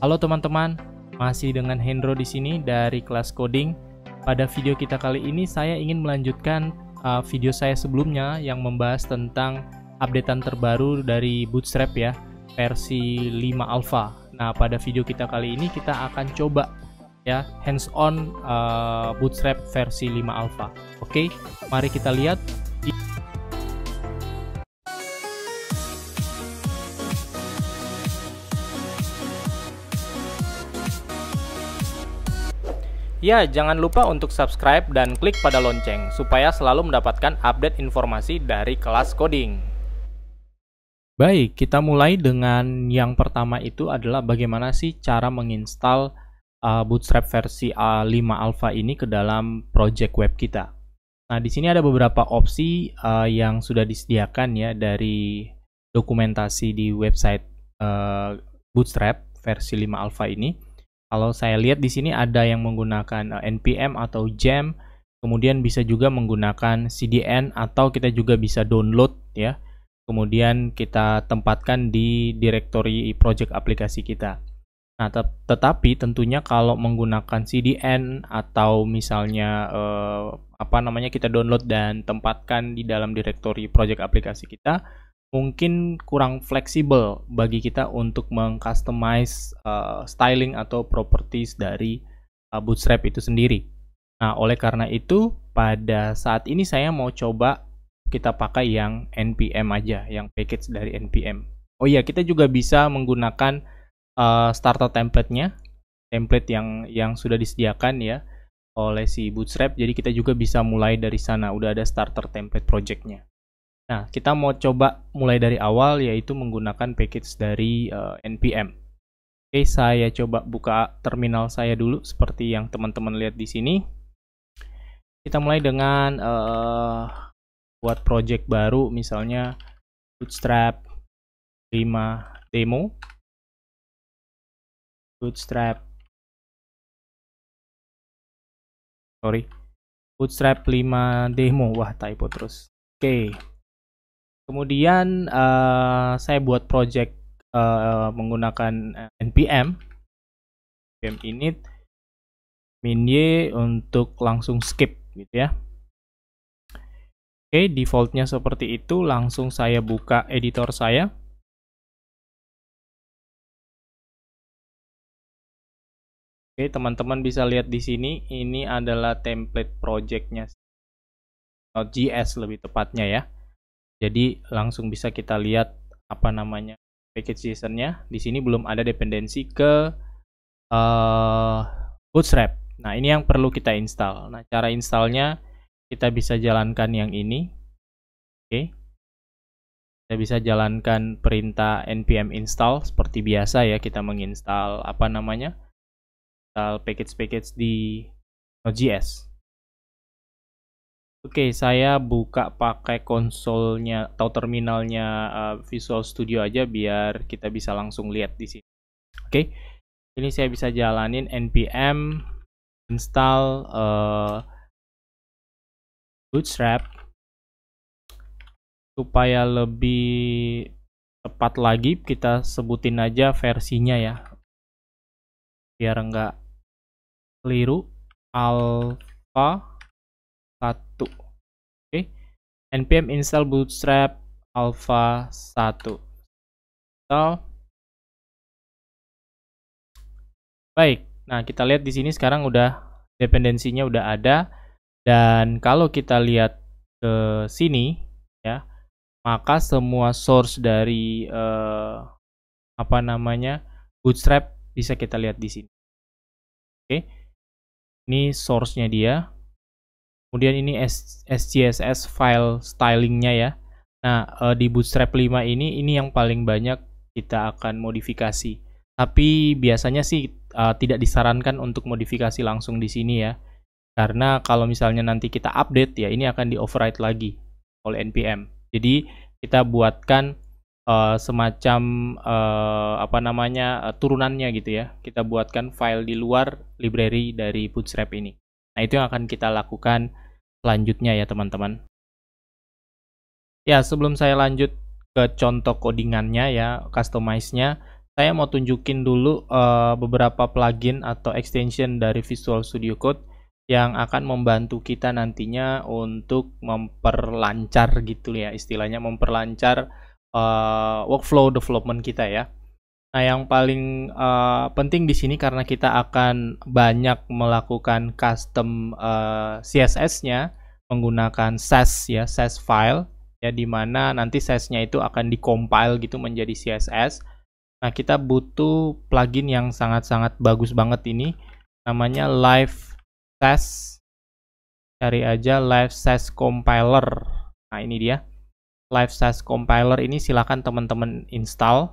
Halo teman-teman, masih dengan Hendro di sini dari kelas coding. Pada video kita kali ini saya ingin melanjutkan video saya sebelumnya yang membahas tentang updatean terbaru dari Bootstrap ya, versi 5 Alpha. Nah, pada video kita kali ini kita akan coba ya hands-on Bootstrap versi 5 Alpha. Oke, mari kita lihat. Ya, jangan lupa untuk subscribe dan klik pada lonceng supaya selalu mendapatkan update informasi dari kelas coding. Baik, kita mulai dengan yang pertama itu adalah bagaimana sih cara menginstal Bootstrap versi 5 Alpha ini ke dalam project web kita. Nah, di sini ada beberapa opsi yang sudah disediakan ya dari dokumentasi di website Bootstrap versi 5 Alpha ini. Kalau saya lihat di sini ada yang menggunakan npm atau gem, kemudian bisa juga menggunakan cdn atau kita juga bisa download ya. Kemudian kita tempatkan di directory project aplikasi kita. Nah, tetapi tentunya kalau menggunakan cdn atau misalnya kita download dan tempatkan di dalam directory project aplikasi kita, mungkin kurang fleksibel bagi kita untuk mengcustomize styling atau properties dari Bootstrap itu sendiri. Nah, oleh karena itu pada saat ini saya mau coba kita pakai yang npm aja, yang package dari npm. Oh iya, kita juga bisa menggunakan starter template-nya, template yang sudah disediakan ya oleh si Bootstrap. Jadi kita juga bisa mulai dari sana, udah ada starter template project-nya. Nah, kita mau coba mulai dari awal, yaitu menggunakan package dari npm. Oke, saya coba buka terminal saya dulu seperti yang teman-teman lihat di sini. Kita mulai dengan buat project baru, misalnya Bootstrap 5 demo. Bootstrap 5 demo. Wah, typo terus. Oke. Kemudian saya buat project menggunakan npm init min-y untuk langsung skip gitu ya. Oke, defaultnya seperti itu. Langsung saya buka editor saya. Oke, teman-teman bisa lihat di sini, ini adalah template projectnya Node.js lebih tepatnya ya. Jadi langsung bisa kita lihat package JSON-nya. Di sini belum ada dependensi ke Bootstrap. Nah, ini yang perlu kita install. Nah, cara installnya kita bisa jalankan yang ini. Oke. Kita bisa jalankan perintah npm install seperti biasa ya, kita menginstal install package-package di Node.js. Oke, saya buka pakai konsolnya atau terminalnya Visual Studio aja biar kita bisa langsung lihat di sini. Oke, ini saya bisa jalanin npm install Bootstrap supaya lebih tepat lagi kita sebutin aja versinya ya, biar nggak keliru. Alpha 1. Oke. npm install Bootstrap Alpha 1. Install. Baik. Nah, kita lihat di sini sekarang udah dependensinya udah ada, dan kalau kita lihat ke sini ya, maka semua source dari Bootstrap bisa kita lihat di sini. Oke. Ini source-nya dia. Kemudian ini SCSS file stylingnya ya. Nah, di Bootstrap 5 ini yang paling banyak kita akan modifikasi. Tapi biasanya sih tidak disarankan untuk modifikasi langsung di sini ya. Karena kalau misalnya nanti kita update ya, ini akan di-override lagi oleh npm. Jadi kita buatkan semacam turunannya gitu ya. Kita buatkan file di luar library dari Bootstrap ini. Nah, itu yang akan kita lakukan selanjutnya ya teman-teman. Ya, sebelum saya lanjut ke contoh codingannya ya, customize-nya, saya mau tunjukin dulu beberapa plugin atau extension dari Visual Studio Code yang akan membantu kita nantinya untuk memperlancar gitu ya, istilahnya memperlancar workflow development kita ya. Nah, yang paling penting di sini karena kita akan banyak melakukan custom CSS-nya menggunakan Sass ya, Sass file ya, dimana nanti Sass-nya itu akan dikompil gitu menjadi CSS. Nah, kita butuh plugin yang sangat-sangat bagus banget ini, namanya Live Sass. Cari aja Live Sass Compiler. Nah, ini dia. Live Sass Compiler ini silakan teman-teman install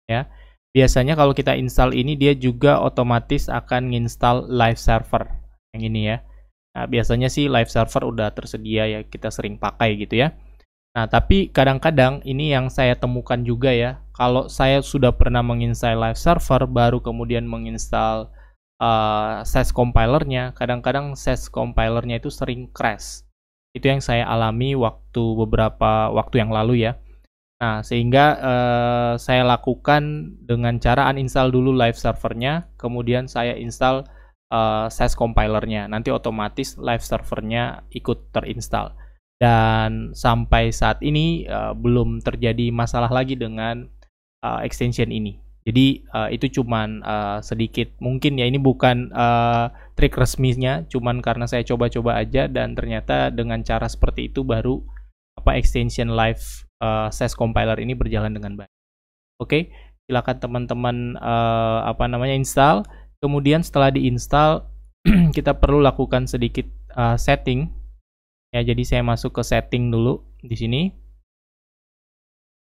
ya. Biasanya kalau kita install ini dia juga otomatis akan nginstal live server yang ini ya. Nah, biasanya sih live server udah tersedia ya, kita sering pakai gitu ya. Nah, tapi kadang-kadang ini yang saya temukan juga ya, kalau saya sudah pernah menginstal live server baru kemudian menginstal Sass compilernya, kadang-kadang Sass compilernya itu sering crash. Itu yang saya alami beberapa waktu yang lalu ya. Nah, sehingga saya lakukan dengan cara uninstall dulu live servernya, kemudian saya install Sass compilernya. Nanti otomatis live servernya ikut terinstall. Dan sampai saat ini belum terjadi masalah lagi dengan extension ini. Jadi itu cuman sedikit, mungkin ya ini bukan trik resminya, cuman karena saya coba-coba aja dan ternyata dengan cara seperti itu baru extension live Sass compiler ini berjalan dengan baik. Oke, silakan teman-teman install. Kemudian setelah diinstal kita perlu lakukan sedikit setting. Ya, jadi saya masuk ke setting dulu di sini.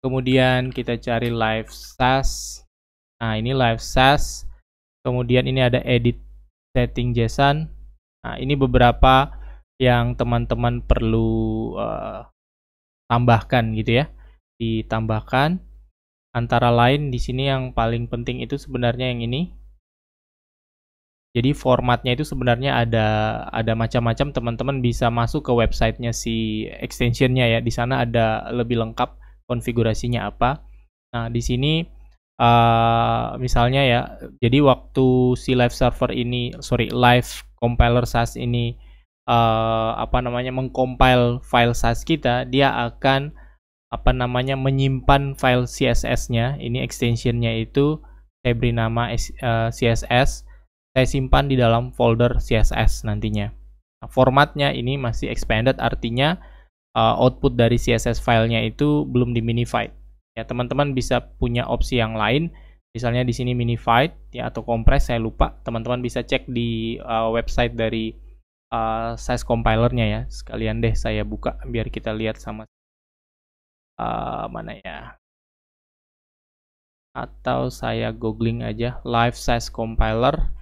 Kemudian kita cari live Sass. Nah, ini live Sass. Kemudian ini ada edit setting JSON. Nah, ini beberapa yang teman-teman perlu tambahkan gitu ya. Ditambahkan antara lain di sini yang paling penting itu sebenarnya yang ini. Jadi formatnya itu sebenarnya ada macam-macam, teman-teman bisa masuk ke websitenya si extensionnya ya. Di sana ada lebih lengkap konfigurasinya apa. Nah, di sini misalnya ya, jadi waktu si live server ini, live compiler Sass ini mengcompile file Sass kita, dia akan menyimpan file CSS-nya. Ini extensionnya itu saya beri nama CSS. Saya simpan di dalam folder CSS nantinya. Nah, formatnya ini masih expanded, artinya output dari CSS filenya itu belum diminified. Ya, teman-teman bisa punya opsi yang lain, misalnya di sini minified ya atau compress, saya lupa. Teman-teman bisa cek di website dari Sass compilernya ya. Sekalian deh saya buka biar kita lihat sama mana ya. Atau saya googling aja live Sass compiler.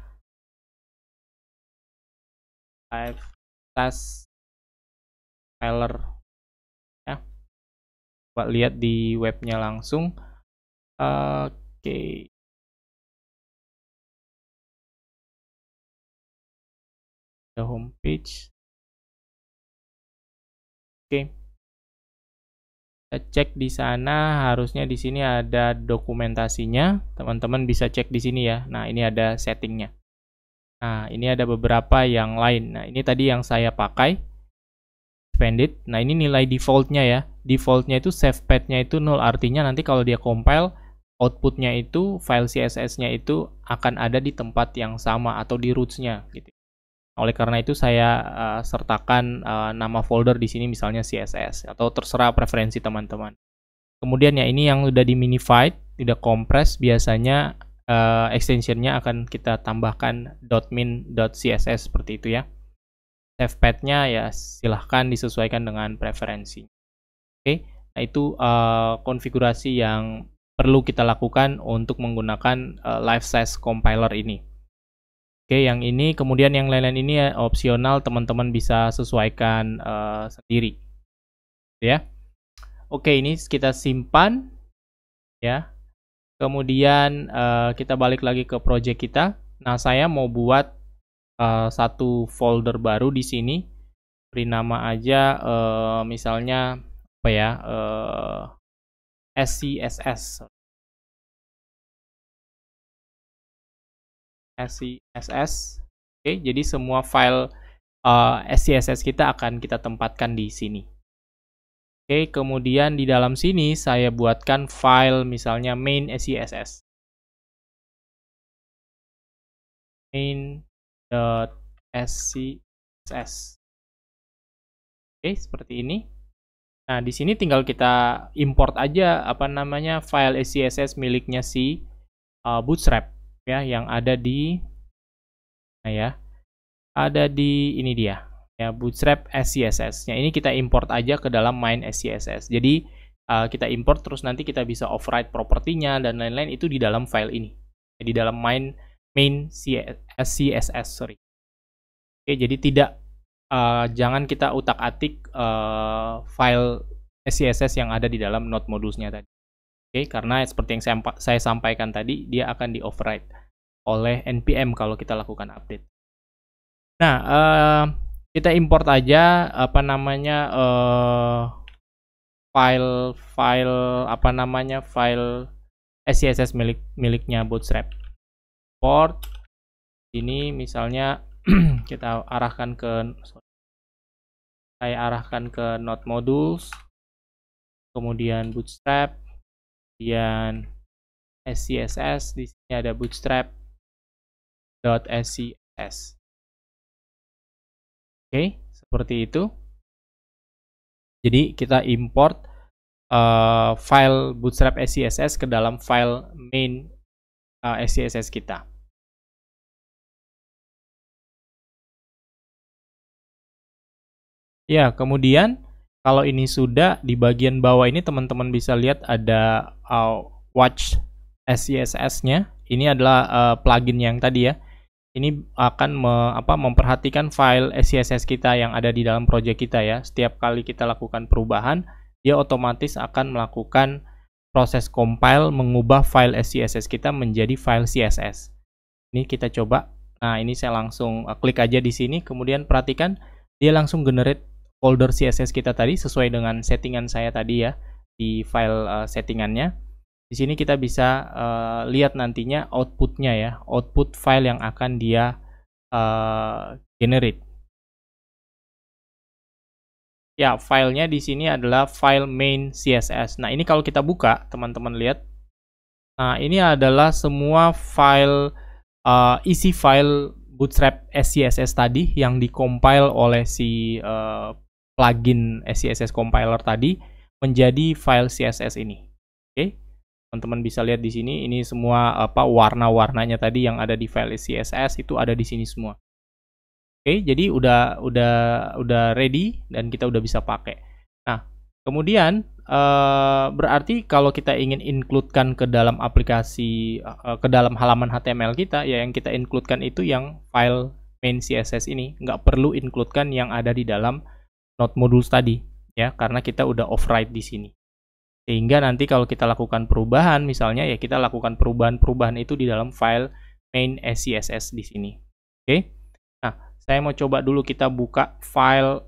Live Sass compiler ya. Coba lihat di webnya langsung. Oke. The homepage. Oke. Kita cek di sana, harusnya di sini ada dokumentasinya. Teman-teman bisa cek di sini ya. Nah, ini ada settingnya. Nah, ini ada beberapa yang lain. Nah, ini tadi yang saya pakai. Expanded. Nah, ini nilai defaultnya ya. Defaultnya itu save path-nya itu 0. Artinya nanti kalau dia compile, outputnya itu, file CSS-nya itu akan ada di tempat yang sama atau di roots-nya gitu. Oleh karena itu saya sertakan nama folder di sini misalnya CSS, atau terserah preferensi teman-teman. Kemudian ya ini yang udah di minified, tidak compress, biasanya extensionnya akan kita tambahkan .min.css seperti itu ya. Save path-nya ya silahkan disesuaikan dengan preferensi. Oke, nah itu konfigurasi yang perlu kita lakukan untuk menggunakan live Sass compiler ini. Oke, yang ini, kemudian yang lain-lain ini ya, opsional, teman-teman bisa sesuaikan sendiri. Ya. Oke, ini kita simpan ya. Kemudian kita balik lagi ke project kita. Nah, saya mau buat satu folder baru di sini. Beri nama aja misalnya SCSS. .scss. Oke, jadi semua file SCSS kita akan kita tempatkan di sini. Oke, kemudian di dalam sini saya buatkan file misalnya main SCSS. main.scss. Oke, seperti ini. Nah, di sini tinggal kita import aja apa namanya file SCSS miliknya si Bootstrap ya yang ada di ada di ini dia ya, Bootstrap SCSS. Nah, ini kita import aja ke dalam main SCSS. Jadi kita import terus nanti kita bisa override propertinya dan lain-lain itu di dalam file ini. Di dalam main SCSS, sorry. Oke, jadi tidak jangan kita utak-atik file SCSS yang ada di dalam node modulesnya tadi. Oke, karena seperti yang saya sampaikan tadi, dia akan di override oleh npm kalau kita lakukan update. Nah, kita import aja apa namanya file SCSS miliknya Bootstrap. Import ini misalnya kita arahkan saya arahkan ke node modules, kemudian Bootstrap, kemudian SCSS, di sini ada bootstrap.scss. Oke, seperti itu. Jadi kita import file Bootstrap SCSS ke dalam file main SCSS kita. Ya, kemudian kalau ini sudah, di bagian bawah ini teman-teman bisa lihat ada watch SCSS-nya. Ini adalah plugin yang tadi ya. Ini akan memperhatikan file SCSS kita yang ada di dalam project kita ya. Setiap kali kita lakukan perubahan, dia otomatis akan melakukan proses compile mengubah file SCSS kita menjadi file CSS. Ini kita coba. Nah, ini saya langsung klik aja di sini, kemudian perhatikan dia langsung generate folder CSS kita tadi sesuai dengan settingan saya tadi ya di file settingannya. Di sini kita bisa lihat nantinya outputnya ya, output file yang akan dia generate. Ya, filenya di sini adalah file main CSS. Nah, ini kalau kita buka, teman-teman lihat. Nah, ini adalah semua file isi file Bootstrap SCSS tadi yang dikompil oleh si plugin SCSS compiler tadi menjadi file CSS ini. Oke. Teman-teman bisa lihat di sini, ini semua warna-warnanya tadi yang ada di file CSS itu ada di sini semua. Oke, jadi udah ready dan kita udah bisa pakai. Nah, kemudian berarti kalau kita ingin include-kan ke dalam aplikasi ke dalam halaman HTML kita, ya yang kita include-kan itu yang file main CSS ini, nggak perlu include-kan yang ada di dalam node modules tadi ya, karena kita udah override di sini. Sehingga nanti kalau kita lakukan perubahan, misalnya ya kita lakukan perubahan-perubahan itu di dalam file main SCSS di sini. Oke. Nah, saya mau coba dulu kita buka file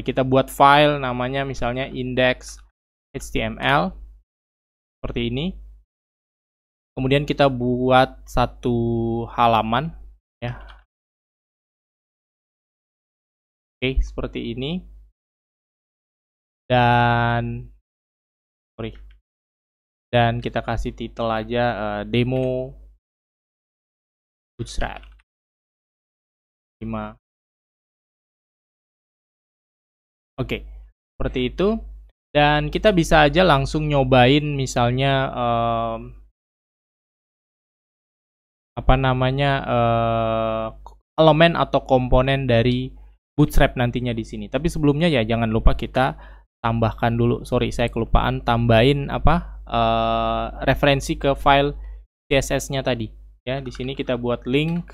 kita buat file namanya misalnya index.html seperti ini. Kemudian kita buat satu halaman ya. Oke, seperti ini. Dan kita kasih title aja demo Bootstrap 5. Oke, seperti itu. Dan kita bisa aja langsung nyobain misalnya elemen atau komponen dari Bootstrap nantinya di sini. Tapi sebelumnya ya jangan lupa kita tambahkan dulu, saya kelupaan tambahin referensi ke file CSS-nya tadi ya. Di sini kita buat link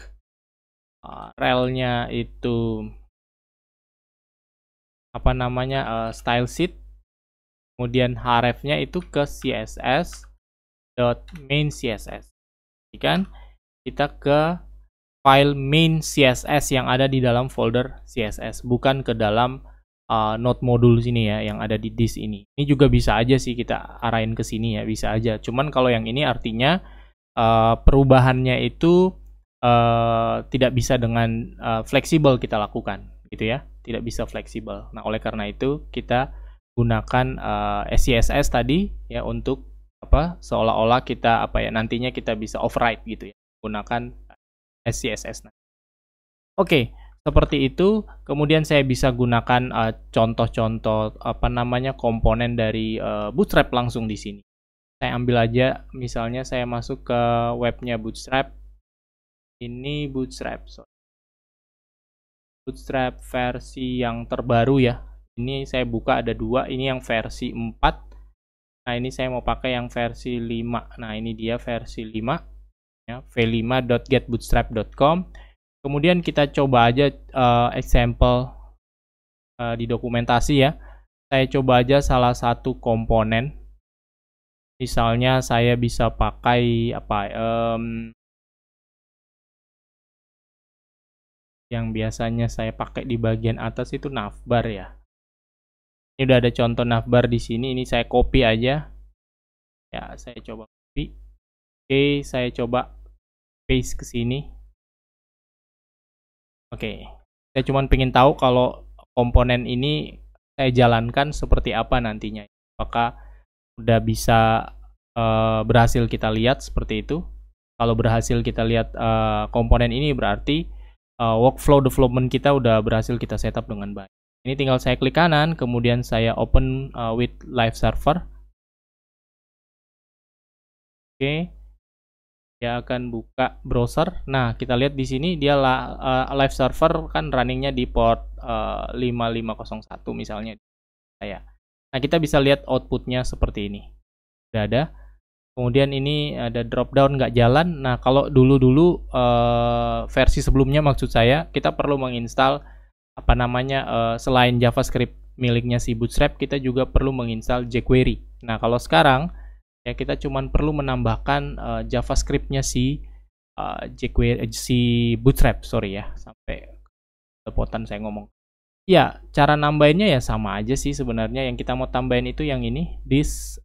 rel-nya itu style sheet, kemudian href-nya itu ke css.main CSS. Kan kita ke file main CSS yang ada di dalam folder CSS, bukan ke dalam node module sini ya yang ada di disk ini. Ini juga bisa aja sih kita arahin ke sini ya, bisa aja. Cuman kalau yang ini artinya perubahannya itu tidak bisa dengan fleksibel kita lakukan, gitu ya, tidak bisa fleksibel. Nah, oleh karena itu kita gunakan SCSS tadi ya untuk seolah-olah kita nantinya kita bisa override gitu ya, gunakan SCSS. Oke, seperti itu. Kemudian saya bisa gunakan contoh-contoh komponen dari Bootstrap langsung di sini. Saya ambil aja, misalnya saya masuk ke webnya Bootstrap. Ini Bootstrap versi yang terbaru ya. Ini saya buka ada 2, ini yang versi 4. Nah, ini saya mau pakai yang versi 5. Nah, ini dia versi 5 ya, v5.getbootstrap.com. Kemudian kita coba aja example di dokumentasi ya. Saya coba aja salah satu komponen. Misalnya saya bisa pakai yang biasanya saya pakai di bagian atas itu navbar ya. Ini udah ada contoh navbar di sini. Ini saya copy aja. Ya, saya coba copy. Oke, saya coba paste ke sini. Oke, saya cuma pengen tahu kalau komponen ini saya jalankan seperti apa nantinya. Apakah udah bisa berhasil kita lihat seperti itu. Kalau berhasil kita lihat komponen ini, berarti workflow development kita udah berhasil kita setup dengan baik. Ini tinggal saya klik kanan, kemudian saya open with live server. Oke, dia akan buka browser. Nah, kita lihat di sini dia live server kan runningnya di port 5501 misalnya. Nah, kita bisa lihat outputnya seperti ini. Udah ada. Kemudian ini ada drop down nggak jalan. Nah, kalau dulu versi sebelumnya maksud saya, kita perlu menginstal selain JavaScript miliknya si Bootstrap, kita juga perlu menginstal jQuery. Nah, kalau sekarang ya kita cuma perlu menambahkan JavaScript-nya si Bootstrap, sorry ya, sampai lepotan saya ngomong. Ya, cara nambahinnya ya sama aja sih sebenarnya. Yang kita mau tambahin itu yang ini, this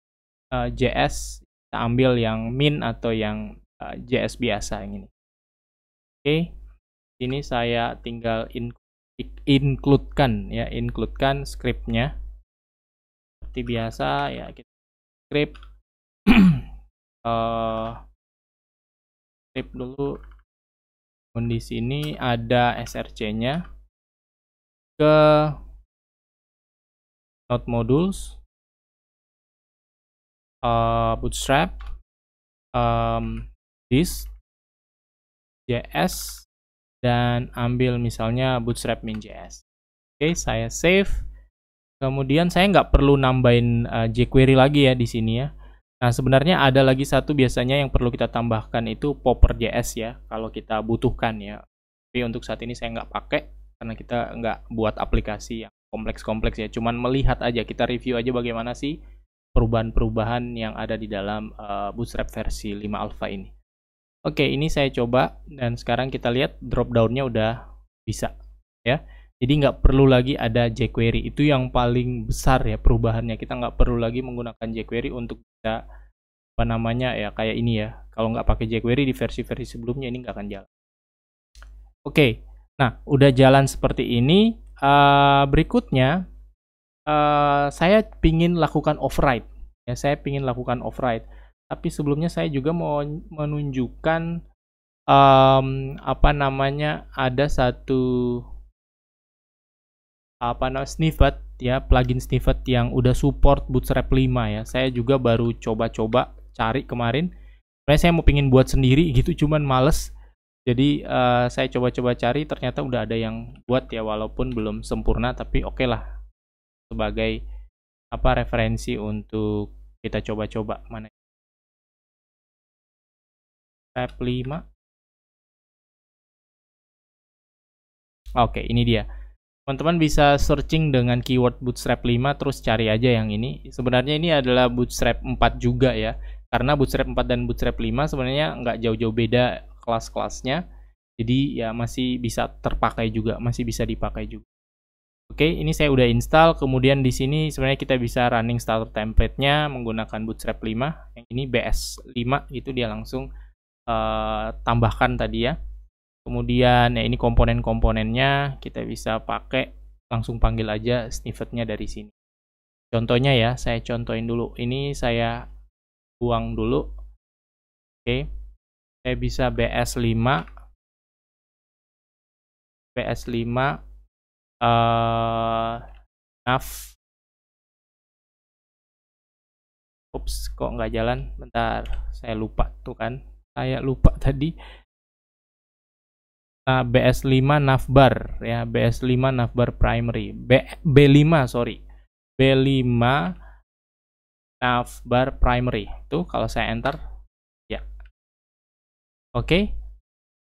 JS, kita ambil yang min atau yang JS biasa yang ini. Oke, ini saya tinggal includekan scriptnya seperti biasa ya, kita script script dulu. Di sini ada src-nya ke node modules, Bootstrap, this JS, dan ambil misalnya Bootstrap min.js. Oke, saya save. Kemudian saya nggak perlu nambahin jQuery lagi ya di sini ya. Nah, sebenarnya ada lagi satu biasanya yang perlu kita tambahkan, itu popper.js ya, kalau kita butuhkan ya. Tapi untuk saat ini saya nggak pakai karena kita nggak buat aplikasi yang kompleks-kompleks ya. Cuman melihat aja, kita review aja bagaimana sih perubahan-perubahan yang ada di dalam Bootstrap versi 5 alpha ini. Oke, ini saya coba dan sekarang kita lihat drop down-nya udah bisa ya. Jadi nggak perlu lagi ada jQuery. Itu yang paling besar ya perubahannya. Kita nggak perlu lagi menggunakan jQuery untuk bisa kayak ini ya. Kalau nggak pakai jQuery di versi-versi sebelumnya ini nggak akan jalan. Oke, nah udah jalan seperti ini. Berikutnya saya pingin lakukan override. Ya, saya pingin lakukan override. Tapi sebelumnya saya juga mau menunjukkan ada satu snippet ya, plugin snippet yang udah support Bootstrap 5 ya. Saya juga baru coba-coba cari kemarin. Sebenarnya saya mau pingin buat sendiri gitu, cuman males. Jadi saya coba-coba cari, ternyata udah ada yang buat ya, walaupun belum sempurna, tapi oke lah sebagai referensi untuk kita coba-coba. Mana Bootstrap 5. Oke, ini dia. Teman-teman bisa searching dengan keyword Bootstrap 5, terus cari aja yang ini. Sebenarnya ini adalah Bootstrap 4 juga ya. Karena Bootstrap 4 dan Bootstrap 5 sebenarnya nggak jauh-jauh beda kelas-kelasnya. Jadi ya masih bisa terpakai juga, masih bisa dipakai juga. Oke, ini saya udah install. Kemudian di sini sebenarnya kita bisa running starter template-nya menggunakan Bootstrap 5. Yang ini BS5 gitu, dia langsung tambahkan tadi ya. Kemudian ya ini komponen-komponennya kita bisa pakai, langsung panggil aja snippetnya dari sini. Contohnya ya, saya contohin dulu. Ini saya buang dulu. Oke. Saya bisa BS5 nav. Ups, kok nggak jalan? Bentar, saya lupa tuh kan. Saya lupa tadi. BS5 navbar ya, BS5 navbar primary. B5 sorry. B5 navbar primary. Tuh kalau saya enter ya. Oke.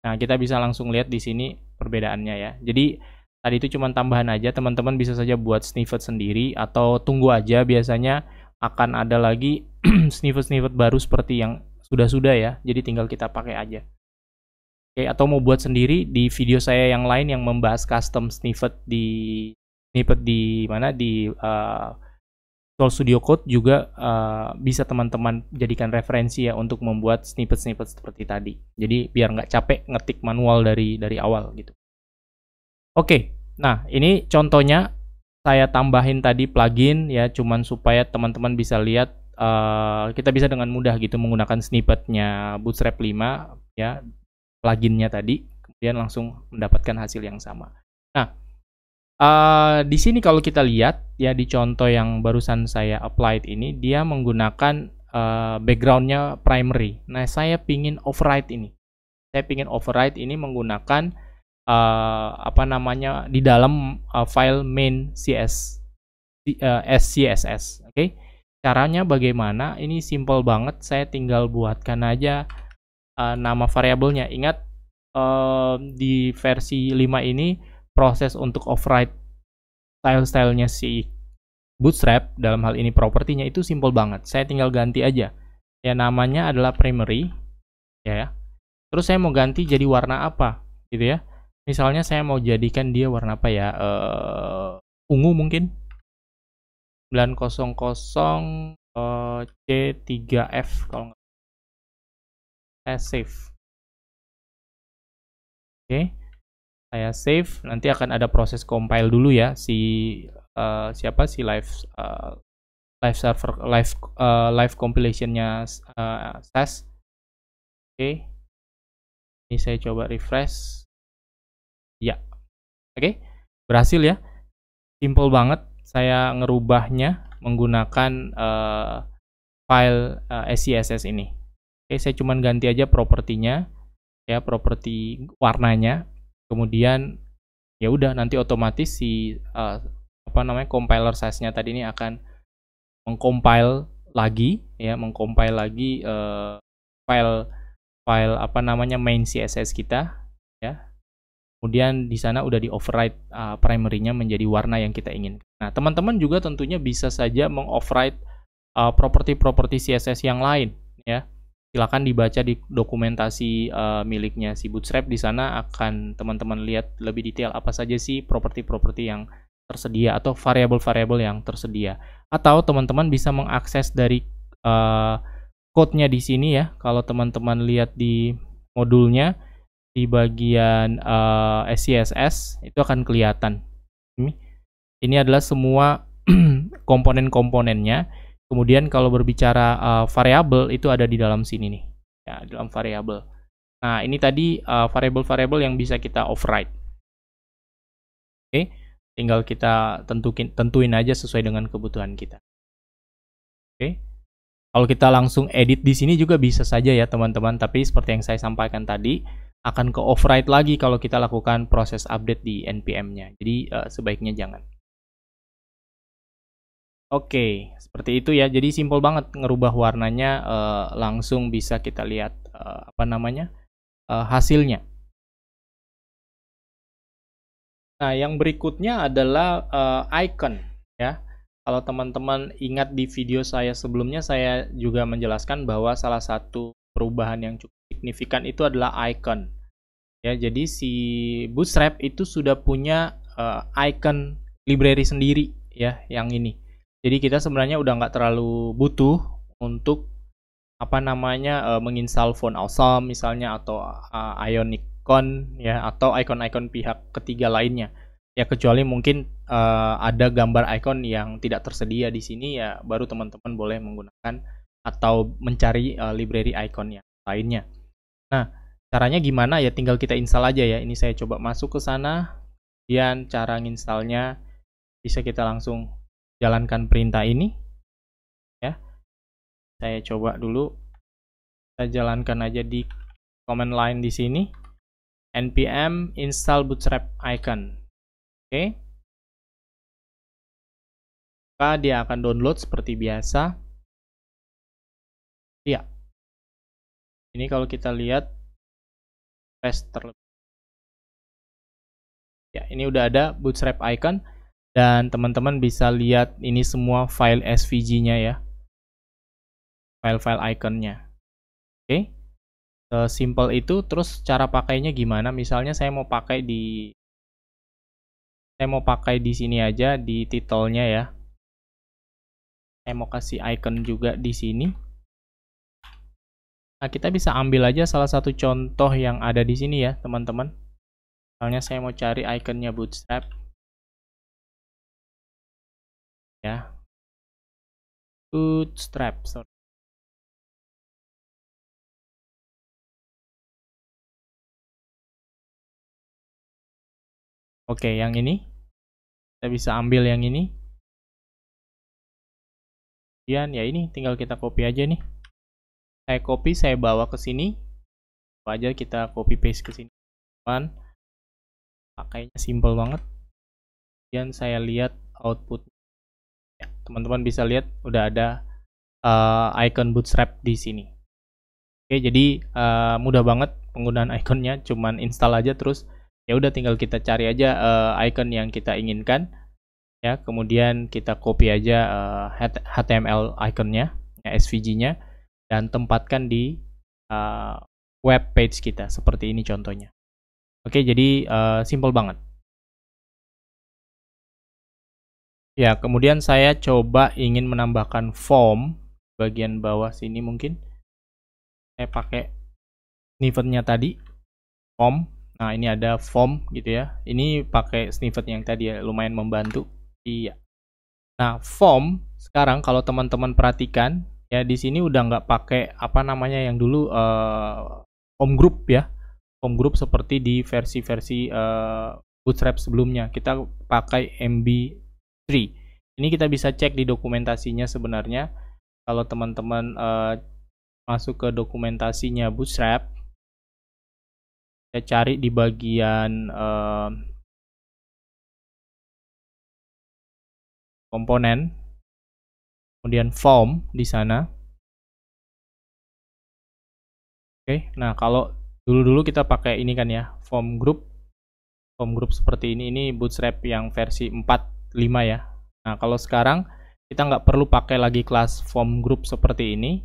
Nah, kita bisa langsung lihat di sini perbedaannya ya. Jadi tadi itu cuma tambahan aja, teman-teman bisa saja buat snippet sendiri atau tunggu aja, biasanya akan ada lagi snippet-snippet baru seperti yang sudah-sudah ya. Jadi tinggal kita pakai aja. Oke, atau mau buat sendiri, di video saya yang lain yang membahas custom snippet di mana di Visual Studio Code juga bisa teman-teman jadikan referensi ya untuk membuat snippet-snippet seperti tadi. Jadi biar nggak capek ngetik manual dari awal gitu. Oke, nah ini contohnya saya tambahin tadi plugin ya, cuman supaya teman-teman bisa lihat kita bisa dengan mudah gitu menggunakan snippetnya Bootstrap 5 ya, pluginnya tadi, kemudian langsung mendapatkan hasil yang sama. Nah, di sini kalau kita lihat ya di contoh yang barusan saya applied ini, dia menggunakan backgroundnya primary. Nah, saya pingin override ini. Saya pingin override ini menggunakan di dalam file main SCSS. Oke. Caranya bagaimana? Ini simple banget. Saya tinggal buatkan aja nama variabelnya. Ingat di versi 5 ini proses untuk override style-stylenya si Bootstrap, dalam hal ini propertinya, itu simple banget. Saya tinggal ganti aja. Ya, namanya adalah primary ya. Terus saya mau ganti jadi warna apa gitu ya. Misalnya saya mau jadikan dia warna apa ya? Ungu mungkin. 900 C3F kalau nggak. Saya save. Oke. Saya save, nanti akan ada proses compile dulu ya si live compilationnya SAS. Oke. Ini saya coba refresh. Ya. Oke. Berhasil ya. Simple banget saya ngerubahnya menggunakan file SCSS ini. Oke, saya cuman ganti aja propertinya ya, properti warnanya. Kemudian ya udah, nanti otomatis si compiler size-nya tadi ini akan mengcompile lagi ya, file main CSS kita ya. Kemudian di sana udah di override primary-nya menjadi warna yang kita ingin. Nah, teman-teman juga tentunya bisa saja mengoverride properti-properti CSS yang lain ya. Silakan dibaca di dokumentasi miliknya si Bootstrap. Di sana akan teman-teman lihat lebih detail apa saja sih properti-properti yang tersedia atau variabel-variabel yang tersedia. Atau teman-teman bisa mengakses dari code-nya di sini ya. Kalau teman-teman lihat di modulnya di bagian SCSS itu akan kelihatan. Ini adalah semua komponen-komponennya. Kemudian kalau berbicara variabel itu ada di dalam sini nih, ya, dalam variabel. Nah, ini tadi variabel-variabel yang bisa kita override. Oke, tinggal kita tentuin aja sesuai dengan kebutuhan kita. Oke, kalau kita langsung edit di sini juga bisa saja ya teman-teman. Tapi seperti yang saya sampaikan tadi, akan ke override lagi kalau kita lakukan proses update di npm-nya. Jadi sebaiknya jangan. Oke, seperti itu ya. Jadi simple banget ngerubah warnanya, langsung bisa kita lihat hasilnya. Nah, yang berikutnya adalah icon ya. Kalau teman-teman ingat di video saya sebelumnya, saya juga menjelaskan bahwa salah satu perubahan yang cukup signifikan itu adalah icon. Ya, jadi si Bootstrap itu sudah punya icon library sendiri ya, yang ini. Jadi kita sebenarnya udah nggak terlalu butuh untuk menginstal Font Awesome misalnya atau Ionic icon ya, atau icon-icon pihak ketiga lainnya. Ya kecuali mungkin ada gambar icon yang tidak tersedia di sini, ya baru teman-teman boleh menggunakan atau mencari library icon yang lainnya. Nah, caranya gimana ya? Tinggal kita install aja ya. Ini saya coba masuk ke sana. Kemudian cara nginstalnya bisa kita langsung jalankan perintah ini ya. Saya coba dulu, kita jalankan aja di command line di sini, npm install bootstrap icon. Oke, maka dia akan download seperti biasa. Ya, ini kalau kita lihat press terlebih. Ya, ini udah ada bootstrap icon dan teman-teman bisa lihat ini semua file SVG-nya ya, file-file iconnya. Oke, sesimpel itu. Terus cara pakainya gimana? Misalnya saya mau pakai di sini aja di title-nya ya. Saya mau kasih icon juga di sini. Nah, kita bisa ambil aja salah satu contoh yang ada di sini ya, teman-teman. Misalnya saya mau cari iconnya Bootstrap. Ya. Bootstrap, sorry. Oke, yang ini. Kita bisa ambil yang ini. Kemudian ya ini tinggal kita copy aja nih. Saya copy, saya bawa ke sini. Apa aja kita copy paste ke sini. Pakainya simple banget. Kemudian saya lihat output. Ya, teman-teman bisa lihat udah ada icon Bootstrap di sini. Oke, jadi mudah banget penggunaan iconnya, cuman install aja terus ya udah tinggal kita cari aja icon yang kita inginkan ya, kemudian kita copy aja HTML iconnya, SVG-nya, dan tempatkan di web page kita seperti ini contohnya. Oke, jadi simple banget. Ya, kemudian saya coba ingin menambahkan form bagian bawah sini mungkin. Saya pakai snippet-nya tadi, form. Nah, ini ada form gitu ya. Ini pakai snippet yang tadi ya, lumayan membantu. Iya. Nah, form sekarang kalau teman-teman perhatikan ya, di sini udah nggak pakai apa namanya yang dulu form group ya. Form group seperti di versi-versi Bootstrap sebelumnya. Kita pakai MB3. Ini kita bisa cek di dokumentasinya sebenarnya. Kalau teman-teman masuk ke dokumentasinya Bootstrap, saya cari di bagian komponen, kemudian form di sana. Oke, nah kalau dulu kita pakai ini kan ya, form group seperti ini Bootstrap yang versi 4.5 ya. Nah kalau sekarang kita nggak perlu pakai lagi kelas form group seperti ini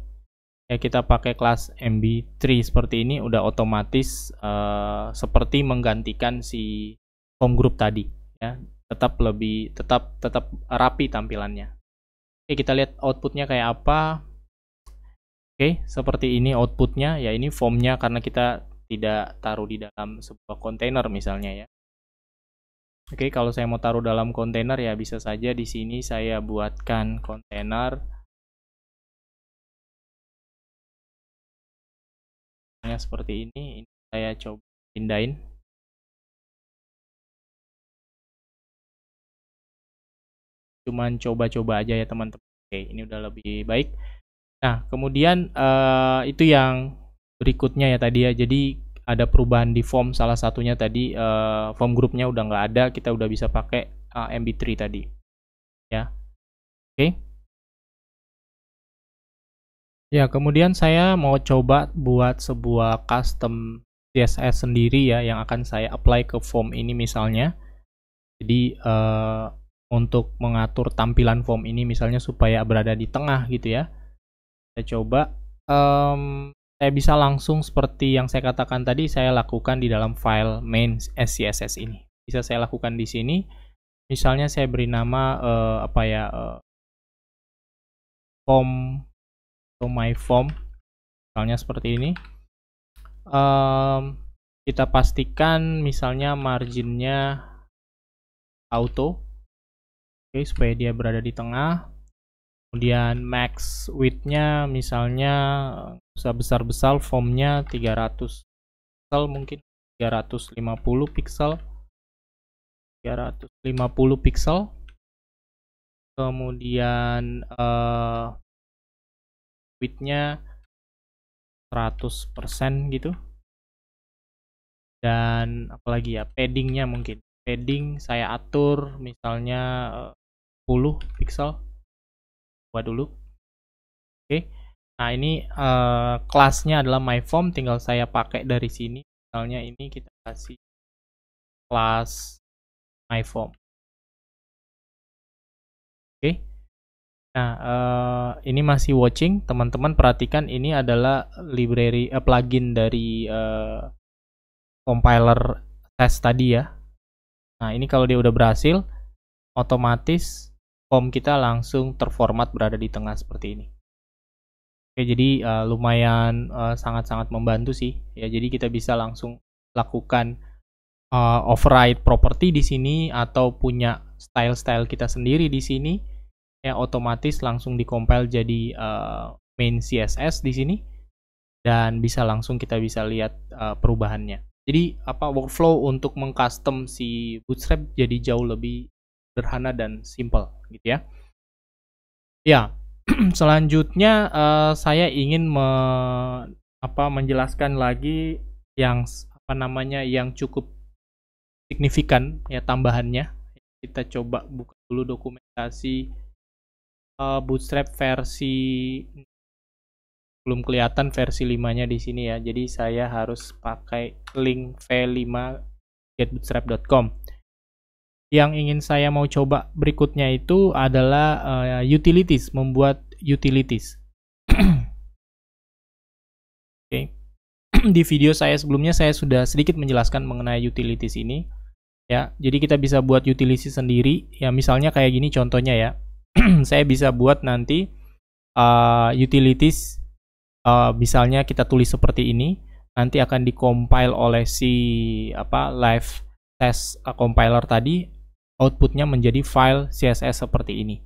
ya, kita pakai kelas MB3 seperti ini, udah otomatis seperti menggantikan si form group tadi ya, tetap rapi tampilannya. Oke, kita lihat outputnya kayak apa. Oke, seperti ini outputnya ya, ini formnya karena kita tidak taruh di dalam sebuah kontainer misalnya ya. Oke, kalau saya mau taruh dalam kontainer ya bisa saja di sini saya buatkan kontainer. Seperti ini saya coba pindahin. Cuman coba-coba aja ya teman-teman. Oke, ini udah lebih baik. Nah, kemudian itu yang berikutnya ya tadi ya. Jadi ada perubahan di form, salah satunya tadi form grupnya udah nggak ada, kita udah bisa pakai MB3 tadi ya. Oke. Ya, kemudian saya mau coba buat sebuah custom CSS sendiri ya, yang akan saya apply ke form ini misalnya. Jadi untuk mengatur tampilan form ini misalnya supaya berada di tengah gitu ya. Saya coba, saya bisa langsung seperti yang saya katakan tadi, saya lakukan di dalam file main SCSS ini. Bisa saya lakukan di sini. Misalnya saya beri nama apa ya, form atau my form, misalnya seperti ini. kita pastikan misalnya marginnya auto, oke, supaya dia berada di tengah. Kemudian max width-nya misalnya besar-besar, formnya 300 pixel, mungkin 350 pixel. Kemudian width-nya 100% gitu. Dan apalagi ya, padding-nya mungkin. Padding saya atur misalnya 10 pixel. Buat dulu. Oke. Nah, ini kelasnya adalah myform, tinggal saya pakai dari sini. Misalnya ini kita kasih kelas myform. Oke. Nah, ini masih watching. Teman-teman perhatikan ini adalah library plugin dari compiler test tadi ya. Nah, ini kalau dia udah berhasil, otomatis form kita langsung terformat berada di tengah seperti ini. Oke, jadi lumayan sangat-sangat membantu sih ya. Jadi kita bisa langsung lakukan override property di sini atau punya style-style kita sendiri di sini ya, otomatis langsung dikompil jadi main CSS di sini dan bisa langsung kita bisa lihat perubahannya. Jadi workflow untuk mengcustom si Bootstrap jadi jauh lebih sederhana dan simple gitu ya. Ya, selanjutnya saya ingin menjelaskan lagi yang yang cukup signifikan ya tambahannya. Kita coba buka dulu dokumentasi Bootstrap versi, belum kelihatan versi 5-nya di sini ya. Jadi saya harus pakai link v5 getbootstrap.com. Yang ingin saya mau coba berikutnya itu adalah utilities, membuat utilities. Oke. Di video saya sebelumnya saya sudah sedikit menjelaskan mengenai utilities ini ya. Jadi kita bisa buat utilities sendiri ya, misalnya kayak gini contohnya ya. Saya bisa buat nanti utilities misalnya kita tulis seperti ini, nanti akan dikompil oleh si live test compiler tadi, outputnya menjadi file CSS seperti ini.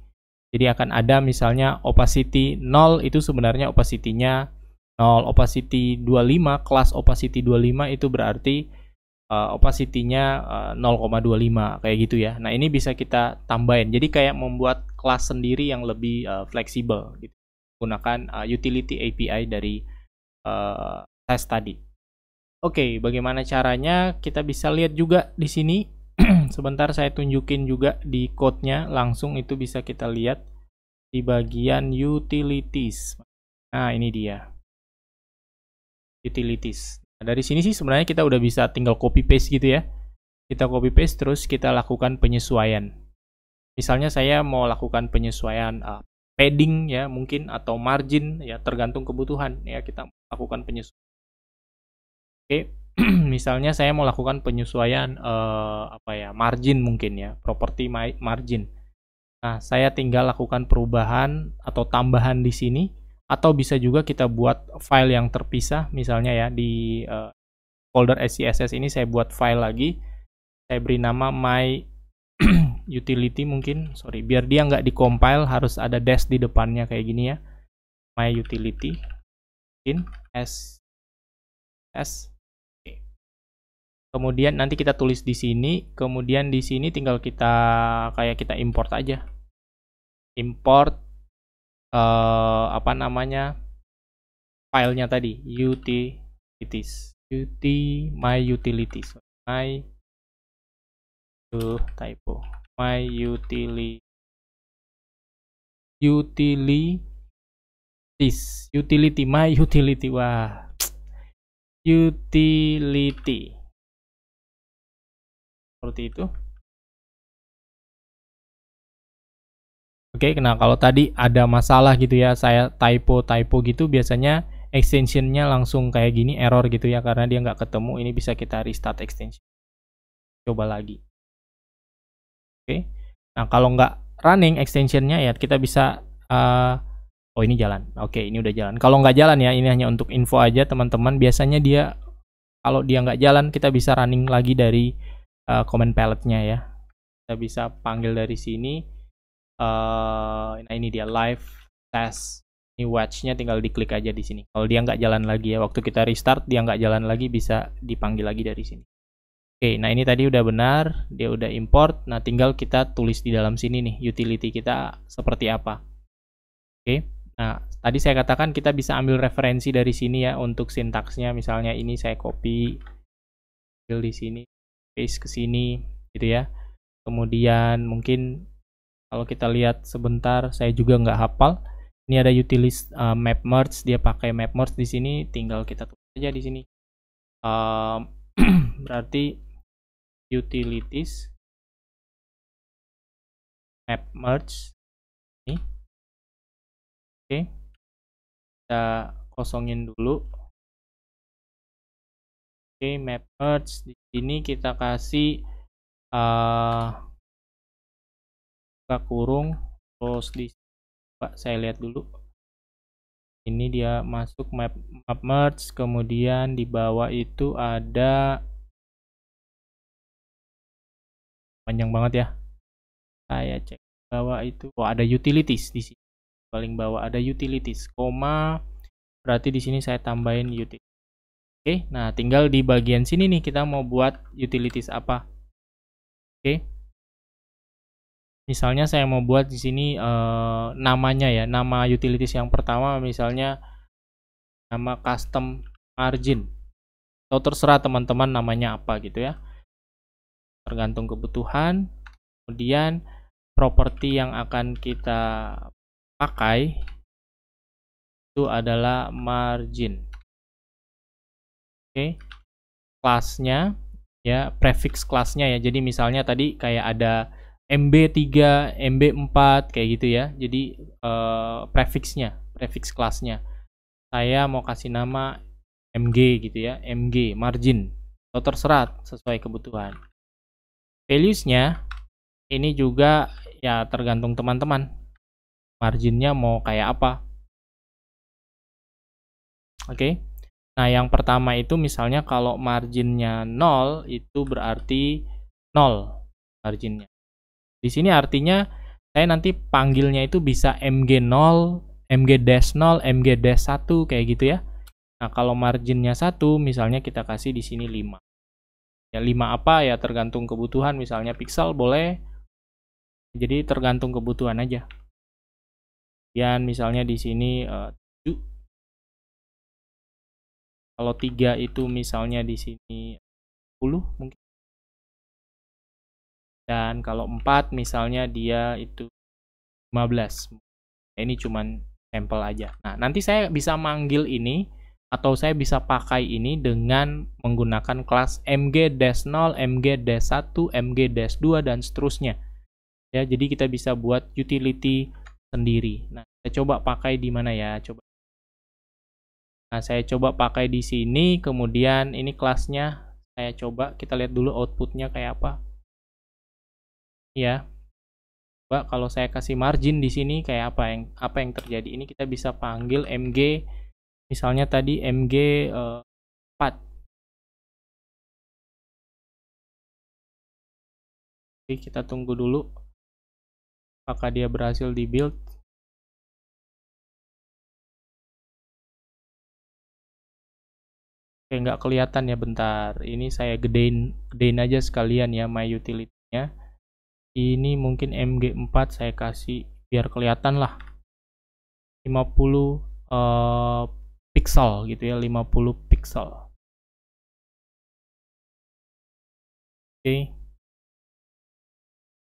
Jadi akan ada misalnya opacity 0 itu sebenarnya opacity-nya 0, opacity 25, kelas opacity 25 itu berarti opacity-nya 0,25 kayak gitu ya. Nah, ini bisa kita tambahin. Jadi kayak membuat kelas sendiri yang lebih fleksibel gitu. Gunakan utility API dari test tadi. Oke, bagaimana caranya? Kita bisa lihat juga di sini. Sebentar saya tunjukin juga di code-nya, langsung itu bisa kita lihat di bagian utilities. Nah, ini dia. Utilities. Nah, dari sini sih sebenarnya kita udah bisa tinggal copy paste gitu ya. Kita copy paste terus kita lakukan penyesuaian. Misalnya saya mau lakukan penyesuaian padding ya mungkin atau margin ya, tergantung kebutuhan ya, kita lakukan penyesuaian. Oke. Misalnya saya mau lakukan penyesuaian margin mungkin ya, property margin. Nah, saya tinggal lakukan perubahan atau tambahan di sini, atau bisa juga kita buat file yang terpisah, misalnya ya di folder SCSS ini saya buat file lagi, saya beri nama my utility mungkin, biar dia nggak dikompil harus ada dash di depannya kayak gini ya, my utility in s. Kemudian nanti kita tulis di sini, kemudian di sini tinggal kita import aja. Import filenya tadi, utilities. My utilities. My utility. Wah. Utility. Seperti itu. Oke, nah kalau tadi ada masalah gitu ya, saya typo gitu, biasanya extensionnya langsung kayak gini error gitu ya, karena dia nggak ketemu. Ini bisa kita restart extension, coba lagi. Oke, nah kalau nggak running extensionnya ya kita bisa oh ini jalan. Oke, ini udah jalan. Kalau nggak jalan ya, ini hanya untuk info aja teman-teman, biasanya dia Kalau dia nggak jalan, kita bisa running lagi dari command palette-nya ya. Kita bisa panggil dari sini. Nah ini dia live test. Ini watch-nya tinggal diklik aja di sini. Kalau dia nggak jalan lagi ya, waktu kita restart dia nggak jalan lagi, bisa dipanggil lagi dari sini. Oke, nah ini tadi udah benar, dia udah import. Nah tinggal kita tulis di dalam sini nih, utility kita seperti apa. Oke, nah tadi saya katakan kita bisa ambil referensi dari sini ya untuk sintaksnya. Misalnya ini saya copy, ambil di sini, paste ke sini, gitu ya. Kemudian mungkin kalau kita lihat sebentar, saya juga nggak hafal. Ini ada utilities map merge, dia pakai map merge di sini, tinggal kita tulis aja di sini. Berarti utilities map merge ini. Oke, kita kosongin dulu. Oke, map merge di sini kita kasih buka kurung, terus di saya lihat dulu. Ini dia masuk map merge, kemudian di bawah itu ada panjang banget ya. Saya cek bawah itu, ada utilities di sini. Paling bawah ada utilities, koma. Berarti di sini saya tambahin utilities. Oke, nah tinggal di bagian sini nih kita mau buat utilities apa. Oke. Misalnya saya mau buat di sini namanya ya, nama utilities yang pertama misalnya nama custom margin. Atau terserah teman-teman namanya apa gitu ya. Tergantung kebutuhan. Kemudian properti yang akan kita pakai itu adalah margin. Oke. Kelasnya ya, prefix kelasnya ya. Jadi misalnya tadi kayak ada MB3, MB4 kayak gitu ya. Jadi prefixnya, prefix kelasnya. Saya mau kasih nama MG gitu ya, MG margin. Atau terserah sesuai kebutuhan. Values-nya ini juga ya tergantung teman-teman. Marginnya mau kayak apa. Oke. Nah, yang pertama itu misalnya kalau marginnya 0 itu berarti 0 marginnya. Di sini artinya saya nanti panggilnya itu bisa MG0, MG-0, MG-1 kayak gitu ya. Nah, kalau marginnya 1 misalnya kita kasih di sini 5. Ya 5 apa ya tergantung kebutuhan, misalnya pixel boleh. Jadi tergantung kebutuhan aja. Dan misalnya di sini 7. Kalau 3 itu misalnya di sini 10 mungkin. Dan kalau 4 misalnya dia itu 15. Ini cuman sampel aja. Nah, nanti saya bisa manggil ini atau saya bisa pakai ini dengan menggunakan kelas mg-0, mg-1, mg-2 dan seterusnya. Ya, jadi kita bisa buat utility sendiri. Nah, saya coba pakai di mana ya? Coba. Nah, saya coba pakai di sini, kemudian ini kelasnya saya coba, kita lihat dulu outputnya kayak apa. Ya. Coba kalau saya kasih margin di sini kayak apa yang terjadi. Ini kita bisa panggil mg, misalnya tadi mg 4. Oke, kita tunggu dulu apakah dia berhasil di build. Oke, nggak kelihatan ya, bentar. Ini saya gedein aja sekalian ya my utility-nya. Ini mungkin mg4 saya kasih biar kelihatan lah. 50 pixel gitu ya, 50 pixel. Oke.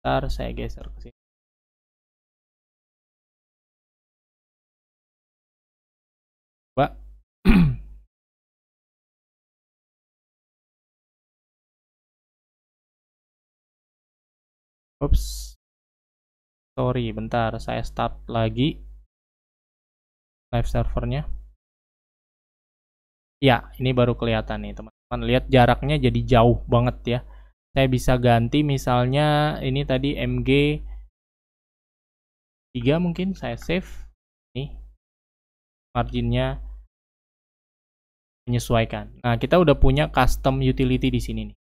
Ntar saya geser ke sini. Coba. Oops. Sorry, bentar. Saya start lagi live servernya. Ya, ini baru kelihatan nih teman-teman. Lihat jaraknya jadi jauh banget ya. Saya bisa ganti misalnya ini tadi MG 3 mungkin saya save. Nih marginnya menyesuaikan. Nah, kita udah punya custom utility di sini nih,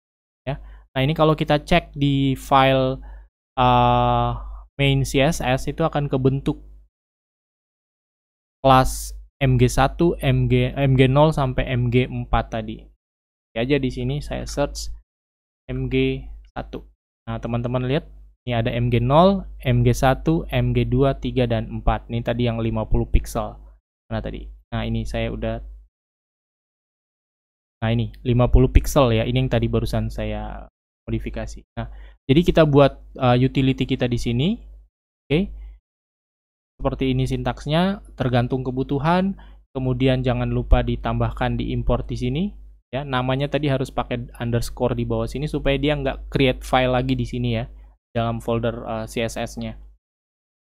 ya. Nah, ini kalau kita cek di file main CSS itu akan kebentuk kelas MG1, MG0 sampai MG4 tadi. Oke aja di sini saya search MG1. Nah, teman-teman lihat ini ada MG0, MG1, MG2, 3 dan 4. Ini tadi yang 50 pixel. Mana tadi? Nah, ini saya udah. Nah, ini 50 pixel ya. Ini yang tadi barusan saya modifikasi. Nah, jadi kita buat utility kita di sini. Oke. Seperti ini sintaksnya, tergantung kebutuhan. Kemudian jangan lupa ditambahkan di import di sini. Ya, namanya tadi harus pakai underscore di bawah sini supaya dia nggak create file lagi di sini ya, dalam folder CSS-nya.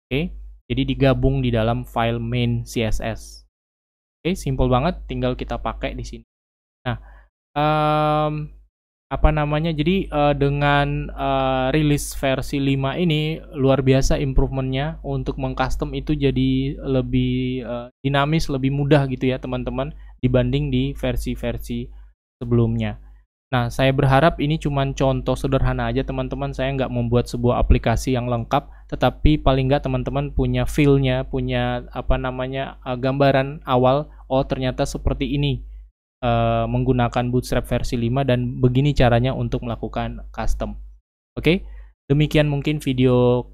Oke, jadi digabung di dalam file main CSS. Oke, simple banget, tinggal kita pakai di sini. Nah, apa namanya? Jadi dengan rilis versi 5 ini luar biasa improvementnya untuk mengcustom itu jadi lebih dinamis, lebih mudah gitu ya teman-teman dibanding di versi-versi sebelumnya. Nah, saya berharap ini cuma contoh sederhana aja teman-teman. Saya nggak membuat sebuah aplikasi yang lengkap, tetapi paling nggak teman-teman punya feel-nya, punya apa namanya gambaran awal. Oh, ternyata seperti ini menggunakan Bootstrap versi 5 dan begini caranya untuk melakukan custom. Oke, demikian mungkin video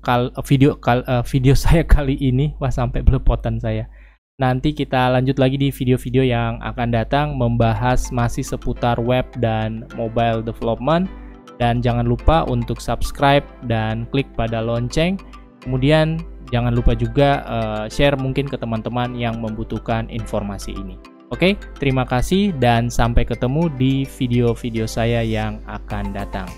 saya kali ini. Wah, sampai belepotan saya. Nanti kita lanjut lagi di video-video yang akan datang membahas masih seputar web dan mobile development. Dan jangan lupa untuk subscribe dan klik pada lonceng. Kemudian jangan lupa juga share mungkin ke teman-teman yang membutuhkan informasi ini. Oke, terima kasih dan sampai ketemu di video-video saya yang akan datang.